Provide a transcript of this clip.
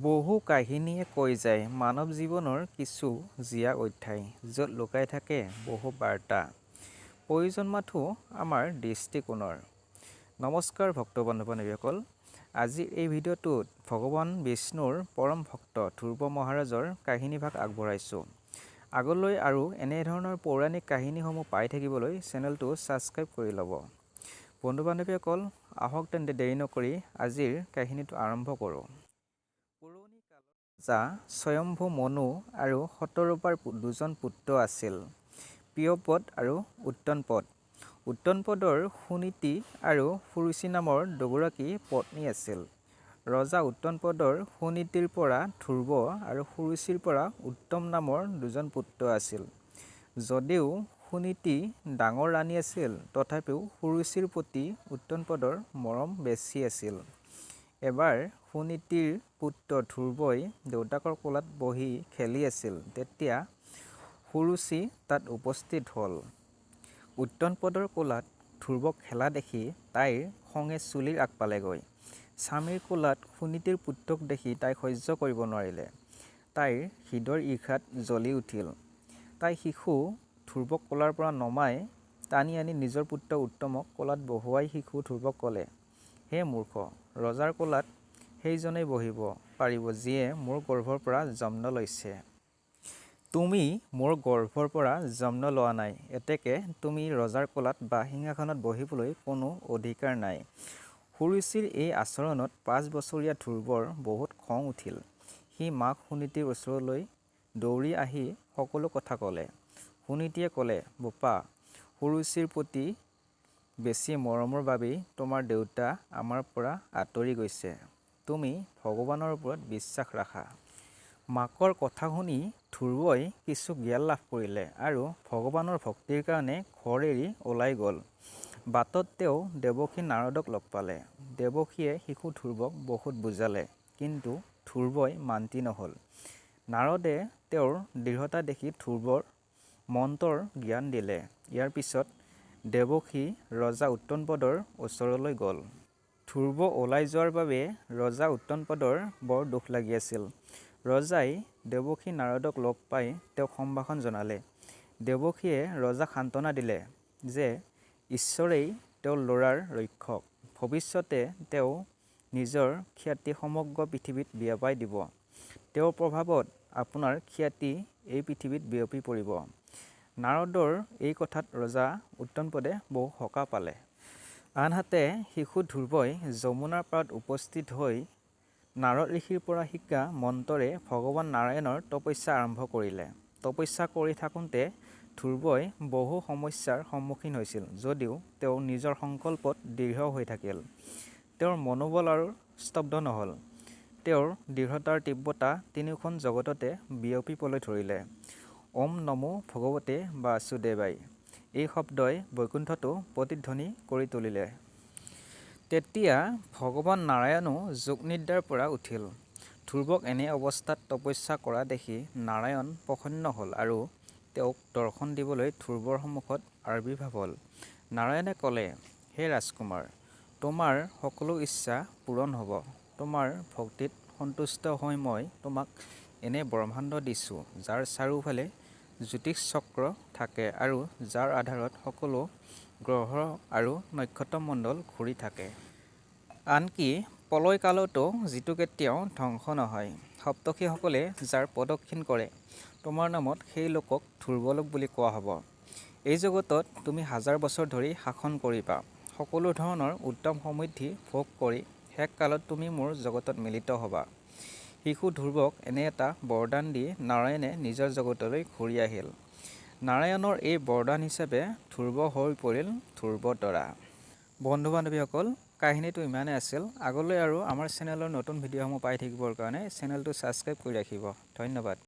বহু কাহিনীয়ে কৈ যায় মানৱ জীৱনৰ কিছু জীয়া অধ্যায় য'ত লুকাই থাকে বহু বাৰ্তা প্ৰয়োজন মাথো আমাৰ দৃষ্টিকোণৰ। নমস্কাৰ ভক্ত বান্ধৱীসকল, আজিৰ এই ভিডিঅ'টোত ভগৱান বিষ্ণুৰ পৰম ভক্ত ধ্ৰুৱ মহাৰাজৰ কাহিনীভাগ আগবঢ়াইছোঁ। আগলৈ আৰু এনেধৰণৰ পৌৰাণিক কাহিনীসমূহ পাই থাকিবলৈ চেনেলটো ছাবস্ক্ৰাইব কৰি ল'ব। বন্ধু বান্ধৱীসকল, আহক তেন্তে দেৰি নকৰি আজিৰ কাহিনীটো আৰম্ভ কৰোঁ। পুৰণি কালত ৰজা স্বয়ম্ভু মনু আৰু শতৰূপাৰ দুজন পুত্ৰ আছিল, প্ৰিয়পদ আৰু উত্তনপদ। উত্তনপদৰ সুনীতি আৰু সুৰুচি নামৰ দুগৰাকী পত্নী আছিল। ৰজা উত্তনপদৰ সুনীতিৰ পৰা ধ্ৰুৱ আৰু সুৰুচিৰ পৰা উত্তম নামৰ দুজন পুত্ৰ আছিল। যদিও সুনীতি ডাঙৰ ৰাণী আছিল, তথাপিও সুৰুচিৰ প্ৰতি উত্তনপদৰ মৰম বেছি আছিল। এবাৰ সুনীতিৰ পুত্ৰ ধ্ৰুৱই দেউতাকৰ কোলাত বহি খেলি আছিল। তেতিয়া সুৰুচি তাত উপস্থিত হ'ল। উত্তনপদৰ কোলাত ধ্ৰুৱক খেলা দেখি তাইৰ খঙে চুলিৰ আগ পালেগৈ। স্বামীৰ কোলাত সুনীতিৰ পুত্ৰক দেখি তাই সহ্য কৰিব নোৱাৰিলে। তাইৰ হৃদয়ৰ ঈৰ্ষাত জ্বলি উঠিল। তাই শিশু ধ্ৰুৱক কোলাৰ পৰা নমাই টানি আনি নিজৰ পুত্ৰ উত্তমক কোলাত বহুৱাই শিশু ধ্ৰুৱক ক'লে, হে মূৰ্খ, ৰজাৰ কোলাত সেইজনেই বহিব পাৰিব যিয়ে মোৰ গৰ্ভৰ পৰা জন্ম লৈছে। তুমি মোৰ গৰ্ভৰ পৰা জন্ম লোৱা নাই, এতেকে তুমি ৰজাৰ কোলাত বা সিংহাসনত বহিবলৈ কোনো অধিকাৰ নাই। সুৰুচিৰ এই আচৰণত ৫ বছৰীয়া ধ্ৰুৱৰ বহুত খং উঠিল। সি মাক সুনীতিৰ ওচৰলৈ দৌৰি আহি সকলো কথা ক'লে। সুনীতিয়ে ক'লে, বোপা, সুৰুচিৰ প্ৰতি বেছি মৰমৰ বাবেই তোমাৰ দেউতা আমাৰ পৰা আঁতৰি গৈছে। তুমি ভগৱানৰ ওপৰত বিশ্বাস ৰাখা। মাকৰ কথা শুনি ধ্ৰুৱই কিছু জ্ঞান লাভ কৰিলে আৰু ভগৱানৰ ভক্তিৰ কাৰণে ঘৰ এৰি ওলাই গ'ল। বাটত তেওঁ দেৱকী নাৰদক লগ পালে। দেৱকীয়ে শিশু ধ্ৰুৱক বহুত বুজালে, কিন্তু ধ্ৰুৱই মান্তি নহ'ল। নাৰদে তেওঁৰ দৃঢ়তা দেখি ধ্ৰুৱৰ মন্ত্ৰৰ জ্ঞান দিলে। ইয়াৰ পিছত দেৱকী ৰজা উত্তনপদৰ ওচৰলৈ গ'ল। ধ্ৰুৱ ওলাই যোৱাৰ বাবে ৰজা উত্তনপদৰ বৰ দুখ লাগি আছিল। ৰজাই দেৱকী নাৰদক লগ পাই তেওঁক সম্ভাষণ জনালে। দেৱকীয়ে ৰজাক সান্ত্বনা দিলে যে ঈশ্বৰেই তেওঁৰ ল'ৰাৰ ৰক্ষক। ভৱিষ্যতে তেওঁ নিজৰ খ্যাতি সমগ্ৰ পৃথিৱীত বিয়পাই দিব। তেওঁৰ প্ৰভাৱত আপোনাৰ খ্যাতি এই পৃথিৱীত বিয়পি পৰিব। নাৰদৰ এই কথাত ৰজা উত্তনপদে বহু সকাহ পালে। আনহাতে শিশু ধ্ৰুৱই যমুনাৰ পাৰত উপস্থিত হৈ নাৰদ ঋষিৰ পৰা শিকা মন্ত্ৰৰে ভগৱান নাৰায়ণৰ তপস্যা আৰম্ভ কৰিলে। তপস্যা কৰি থাকোঁতে ধ্ৰুৱই বহু সমস্যাৰ সন্মুখীন হৈছিল। যদিও তেওঁ নিজৰ সংকল্পত দৃঢ় হৈ থাকিল, তেওঁৰ মনোবল আৰু স্তব্ধ নহ'ল। তেওঁৰ দৃঢ়তাৰ তীব্ৰতা তিনিওখন জগততে বিয়পিবলৈ ধৰিলে। ওম নমো ভগৱতে বাসুদেৱাই এই শব্দই বৈকুণ্ঠতো প্ৰতিধ্বনি কৰি তুলিলে। তেতিয়া ভগৱান নাৰায়ণো যোগনিদ্ৰাৰ পৰা উঠিল। ধ্ৰুৱক এনে অৱস্থাত তপস্যা কৰা দেখি নাৰায়ণ প্ৰসন্ন হ'ল আৰু তেওঁক দৰ্শন দিবলৈ ধ্ৰুৱৰ সন্মুখত আবিৰ্ভাৱ হ'ল। নাৰায়ণে ক'লে, হে ৰাজকুমাৰ, তোমাৰ সকলো ইচ্ছা পূৰণ হ'ব। তোমাৰ ভক্তিত সন্তুষ্ট হৈ মই তোমাক এনে ব্ৰহ্মাণ্ড দিছোঁ, যাৰ চাৰিওফালে জ্যোতিষচক্ৰ থাকে আৰু যাৰ আধাৰত সকলো গ্ৰহ আৰু নক্ষত্ৰমণ্ডল ঘূৰি থাকে। আনকি প্ৰলয় কালতো যিটো কেতিয়াও ধ্বংস নহয়। সপ্তৰ্ষিসকলে যাৰ প্ৰদক্ষিণ কৰে, তোমাৰ নামত সেই লোকক ধ্ৰুৱলোক বুলি কোৱা হ'ব। এই জগতত তুমি 1000 বছৰ ধৰি শাসন কৰিবা। সকলো ধৰণৰ উত্তম সমৃদ্ধি ভোগ কৰি শেষ কালত তুমি মোৰ জগতত মিলিত হ'বা। শিশু ধ্ৰুৱক এনে এটা বৰদান দি নাৰায়ণে নিজৰ জগতলৈ ঘূৰি আহিল। নাৰায়ণৰ এই বৰদান হিচাপে ধ্ৰুৱ হৈ পৰিল ধ্ৰুৱতৰা। বন্ধু বান্ধৱীসকল, কাহিনীটো ইমানেই আছিল। আগলৈ আৰু আমাৰ চেনেলৰ নতুন ভিডিঅ'সমূহ পাই থাকিবৰ কাৰণে চেনেলটো ছাবস্ক্ৰাইব কৰি ৰাখিব। ধন্যবাদ।